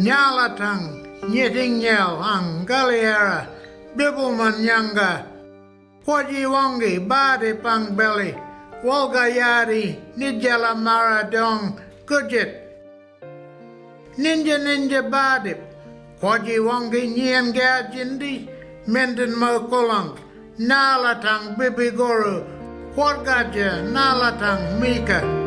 Nyalatang, Nyetingel, Angaliera, Bibelman Yanga, Kwajiwangi, Badi Pang Belly, Wolgayari, Nijala Maradong, Gujit, Ninja Badip, Kwajiwangi Nyan Gajindi, Menden Mokolang, Nalatang Bibigoro, Kwargaja, Nalatang Mika.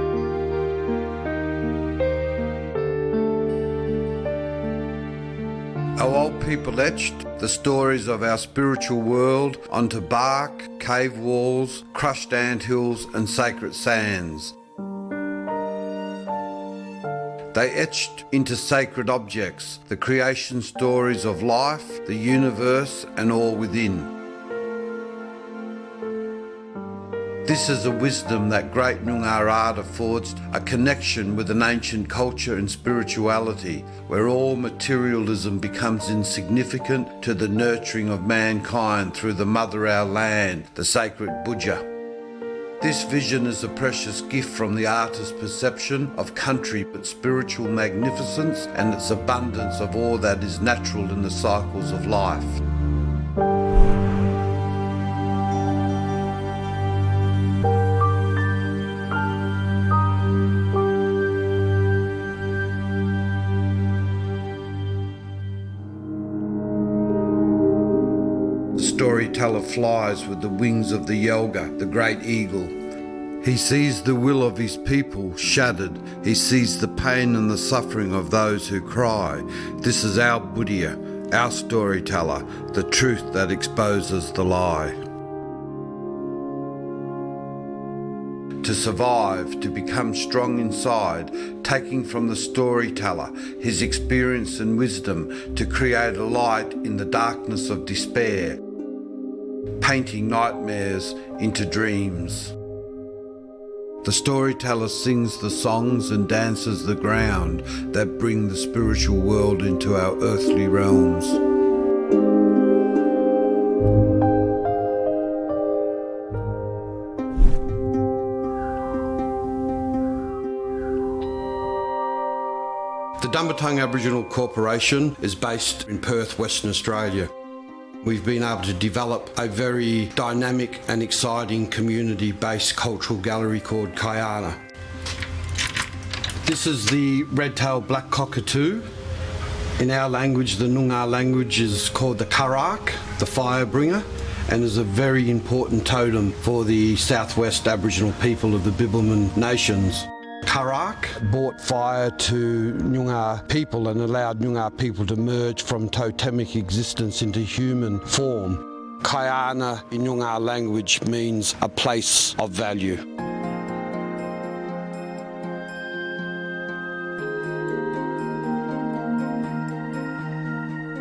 Our old people etched the stories of our spiritual world onto bark, cave walls, crushed anthills and sacred sands. They etched into sacred objects the creation stories of life, the universe and all within. This is a wisdom that great Noongar art affords a connection with an ancient culture and spirituality, where all materialism becomes insignificant to the nurturing of mankind through the mother our land, the sacred Budja. This vision is a precious gift from the artist's perception of country, but spiritual magnificence and its abundance of all that is natural in the cycles of life. Storyteller flies with the wings of the Yelga, the great eagle. He sees the will of his people shattered. He sees the pain and the suffering of those who cry. This is our Buddha, our storyteller, the truth that exposes the lie. To survive, to become strong inside, taking from the storyteller his experience and wisdom to create a light in the darkness of despair, painting nightmares into dreams. The storyteller sings the songs and dances the ground that bring the spiritual world into our earthly realms. The Dumbartung Aboriginal Corporation is based in Perth, Western Australia. We've been able to develop a very dynamic and exciting community-based cultural gallery called Kyana. This is the red-tailed black cockatoo. In our language, the Noongar language, is called the karak, the fire bringer, and is a very important totem for the southwest Aboriginal people of the Bibbulmun nations. Karak brought fire to Noongar people and allowed Noongar people to merge from totemic existence into human form. Kyana in Noongar language means a place of value.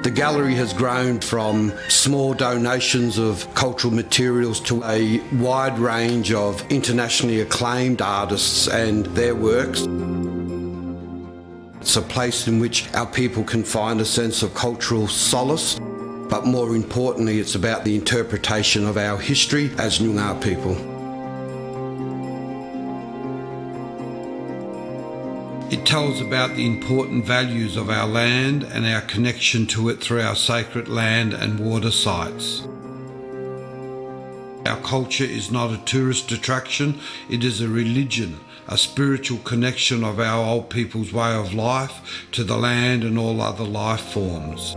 The gallery has grown from small donations of cultural materials to a wide range of internationally acclaimed artists and their works. It's a place in which our people can find a sense of cultural solace, but more importantly, it's about the interpretation of our history as Noongar people. It tells about the important values of our land and our connection to it through our sacred land and water sites. Our culture is not a tourist attraction, it is a religion, a spiritual connection of our old people's way of life to the land and all other life forms.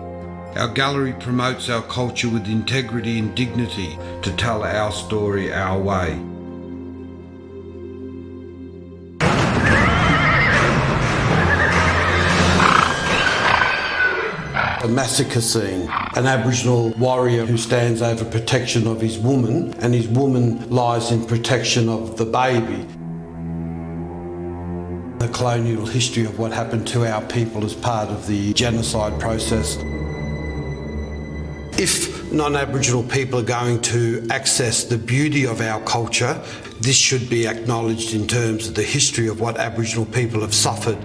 Our gallery promotes our culture with integrity and dignity to tell our story our way. A massacre scene, an Aboriginal warrior who stands over protection of his woman, and his woman lies in protection of the baby. The colonial history of what happened to our people as part of the genocide process. If non-Aboriginal people are going to access the beauty of our culture, this should be acknowledged in terms of the history of what Aboriginal people have suffered.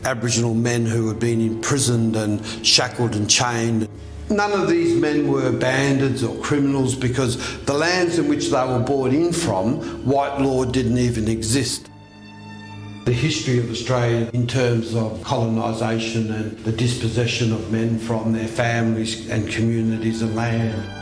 Aboriginal men who had been imprisoned and shackled and chained. None of these men were bandits or criminals because the lands in which they were brought in from, white law didn't even exist. the history of Australia in terms of colonisation and the dispossession of men from their families and communities and land.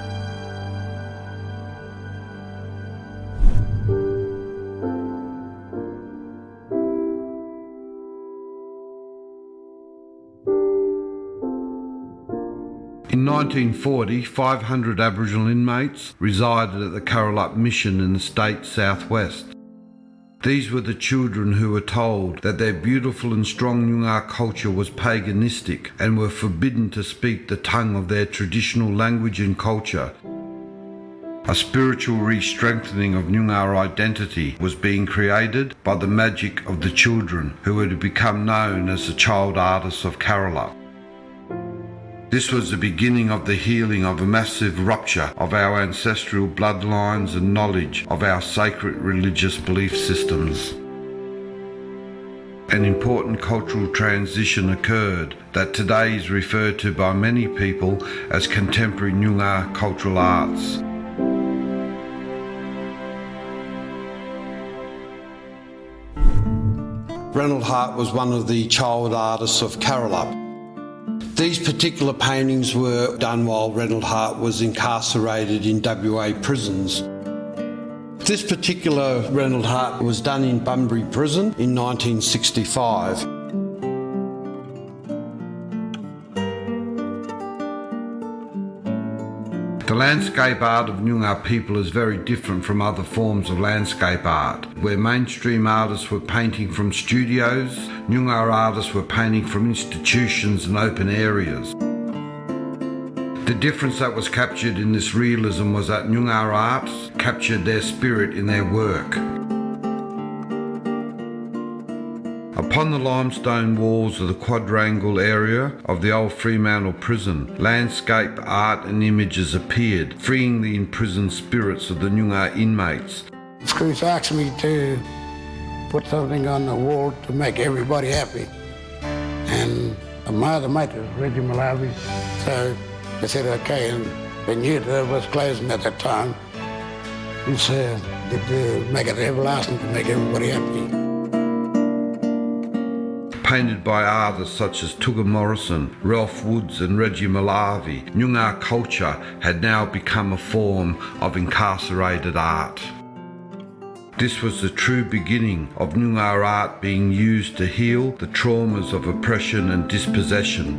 In 1940, 500 Aboriginal inmates resided at the Karrulup Mission in the state southwest. These were the children who were told that their beautiful and strong Noongar culture was paganistic and were forbidden to speak the tongue of their traditional language and culture. A spiritual re-strengthening of Noongar identity was being created by the magic of the children who were to become known as the child artists of Karrulup. This was the beginning of the healing of a massive rupture of our ancestral bloodlines and knowledge of our sacred religious belief systems. An important cultural transition occurred that today is referred to by many people as contemporary Noongar cultural arts. Reynold Hart was one of the child artists of Karrulup. These particular paintings were done while Reynold Hart was incarcerated in WA prisons. This particular Reynold Hart was done in Bunbury Prison in 1965. The landscape art of Noongar people is very different from other forms of landscape art. Where mainstream artists were painting from studios, Noongar artists were painting from institutions and open areas. The difference that was captured in this realism was that Noongar arts captured their spirit in their work. Upon the limestone walls of the quadrangle area of the old Fremantle prison, landscape art and images appeared, freeing the imprisoned spirits of the Noongar inmates. Scrooge asked me to put something on the wall to make everybody happy. And my other mate was Reggie Malawi, so I said okay, and they knew that it was closing at that time. And so to make it everlasting, to make everybody happy. Painted by artists such as Tugga Morrison, Ralph Woods and Reggie Malawi, Noongar culture had now become a form of incarcerated art. This was the true beginning of Noongar art being used to heal the traumas of oppression and dispossession.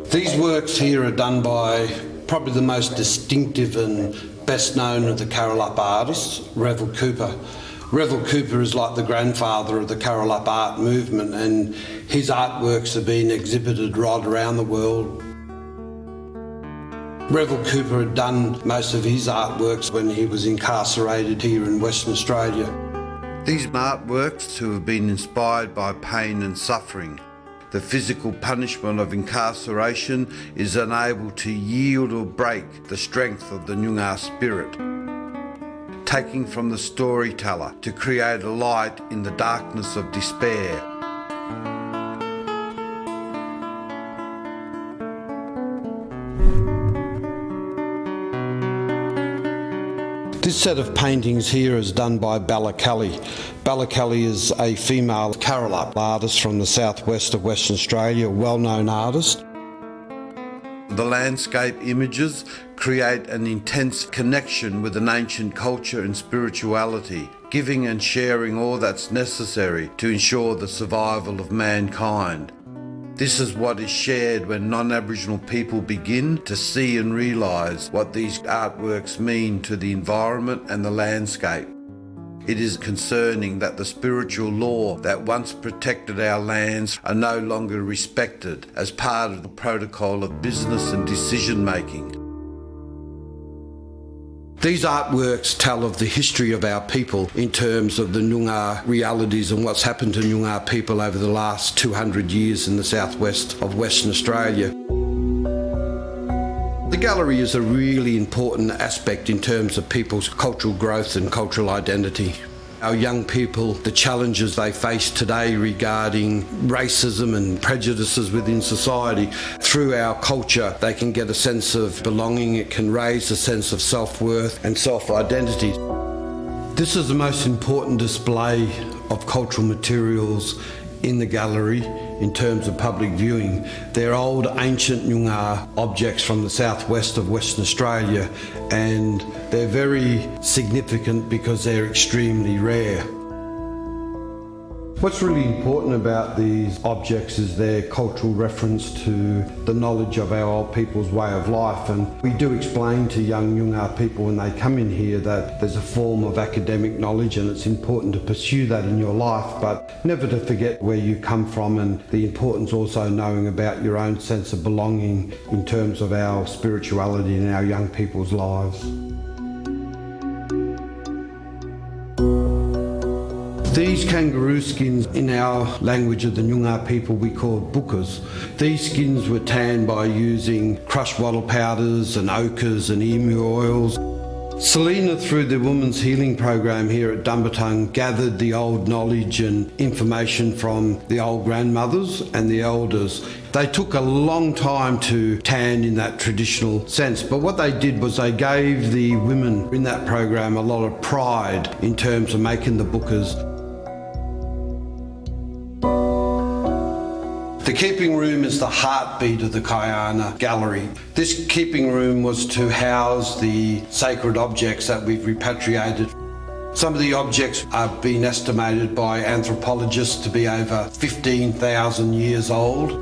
These works here are done by probably the most distinctive and best known of the Karrulup artists, Revel Cooper. Revel Cooper is like the grandfather of the Karrulup art movement, and his artworks have been exhibited right around the world. Revel Cooper had done most of his artworks when he was incarcerated here in Western Australia. These artworks who have been inspired by pain and suffering. The physical punishment of incarceration is unable to yield or break the strength of the Noongar spirit. Taking from the storyteller to create a light in the darkness of despair. This set of paintings here is done by Bella Kelly. Bella Kelly is a female Karrulup artist from the southwest of Western Australia, a well-known artist. The landscape images create an intense connection with an ancient culture and spirituality, giving and sharing all that's necessary to ensure the survival of mankind. This is what is shared when non-Aboriginal people begin to see and realise what these artworks mean to the environment and the landscape. It is concerning that the spiritual law that once protected our lands are no longer respected as part of the protocol of business and decision making. These artworks tell of the history of our people in terms of the Noongar realities and what's happened to Noongar people over the last 200 years in the southwest of Western Australia. The gallery is a really important aspect in terms of people's cultural growth and cultural identity. our young people the challenges they face today regarding racism and prejudices within society. Through our culture, they can get a sense of belonging, it can raise a sense of self-worth and self-identity. This is the most important display of cultural materials in the gallery in terms of public viewing. They're old, ancient Noongar objects from the southwest of Western Australia, and they're very significant because they're extremely rare. What's really important about these objects is their cultural reference to the knowledge of our old people's way of life, and we do explain to young Noongar people when they come in here that there's a form of academic knowledge and it's important to pursue that in your life, but never to forget where you come from, and the importance also knowing about your own sense of belonging in terms of our spirituality in our young people's lives. These kangaroo skins, in our language of the Noongar people, we call bukas. These skins were tanned by using crushed wattle powders and ochres and emu oils. Selena, through the Women's Healing Program here at Dumbartung, gathered the old knowledge and information from the old grandmothers and the elders. They took a long time to tan in that traditional sense, but what they did was they gave the women in that program a lot of pride in terms of making the bukas. The keeping room is the heartbeat of the Kyana gallery. This keeping room was to house the sacred objects that we've repatriated. Some of the objects have been estimated by anthropologists to be over 15,000 years old.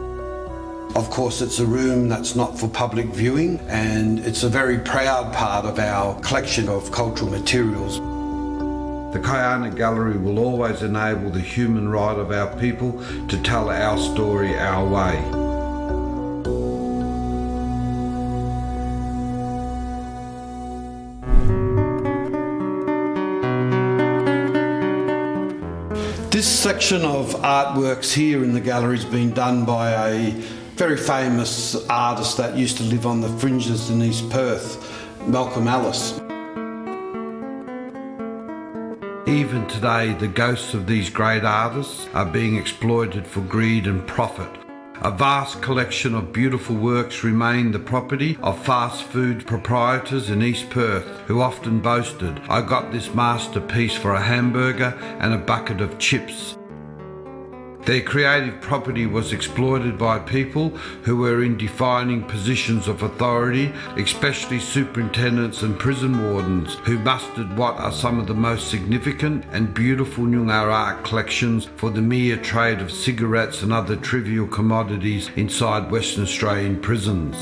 Of course, it's a room that's not for public viewing, and it's a very proud part of our collection of cultural materials. The Kyana Gallery will always enable the human right of our people to tell our story our way. This section of artworks here in the gallery has been done by a very famous artist that used to live on the fringes in East Perth, Malcolm Ellis. Even today, the ghosts of these great artists are being exploited for greed and profit. A vast collection of beautiful works remain the property of fast food proprietors in East Perth, who often boasted, "I got this masterpiece for a hamburger and a bucket of chips." Their creative property was exploited by people who were in defining positions of authority, especially superintendents and prison wardens, who mustered what are some of the most significant and beautiful Noongar art collections for the mere trade of cigarettes and other trivial commodities inside Western Australian prisons.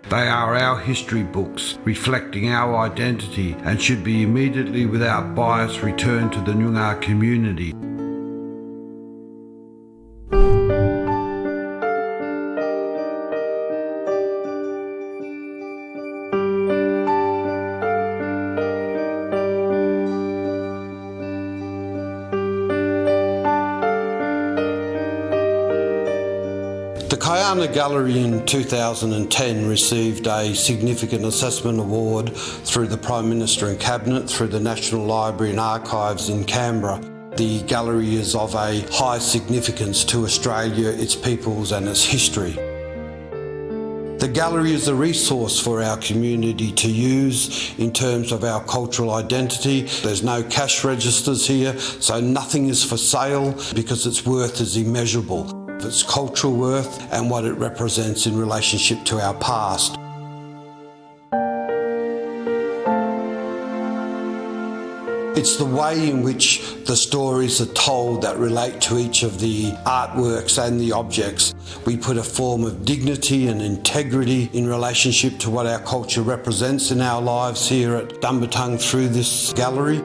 They are our history books, reflecting our identity, and should be immediately without bias returned to the Noongar community. The Kyana Gallery in 2010 received a significant assessment award through the Prime Minister and Cabinet through the National Library and Archives in Canberra. The gallery is of a high significance to Australia, its peoples and its history. The gallery is a resource for our community to use in terms of our cultural identity. There's no cash registers here, so nothing is for sale because its worth is immeasurable. Its cultural worth and what it represents in relationship to our past. It's the way in which the stories are told that relate to each of the artworks and the objects. We put a form of dignity and integrity in relationship to what our culture represents in our lives here at Dumbartung through this gallery.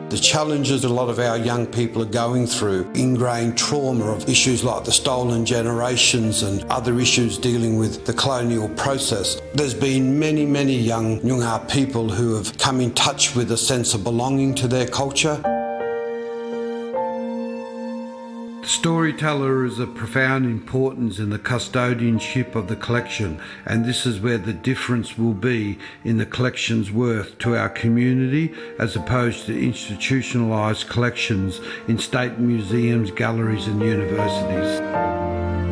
The challenges a lot of our young people are going through, ingrained trauma of issues like the stolen generations and other issues dealing with the colonial process. There's been many, many young Noongar people who have come in touch with a sense of belonging to their culture. The storyteller is of profound importance in the custodianship of the collection, and this is where the difference will be in the collection's worth to our community as opposed to institutionalised collections in state museums, galleries and universities.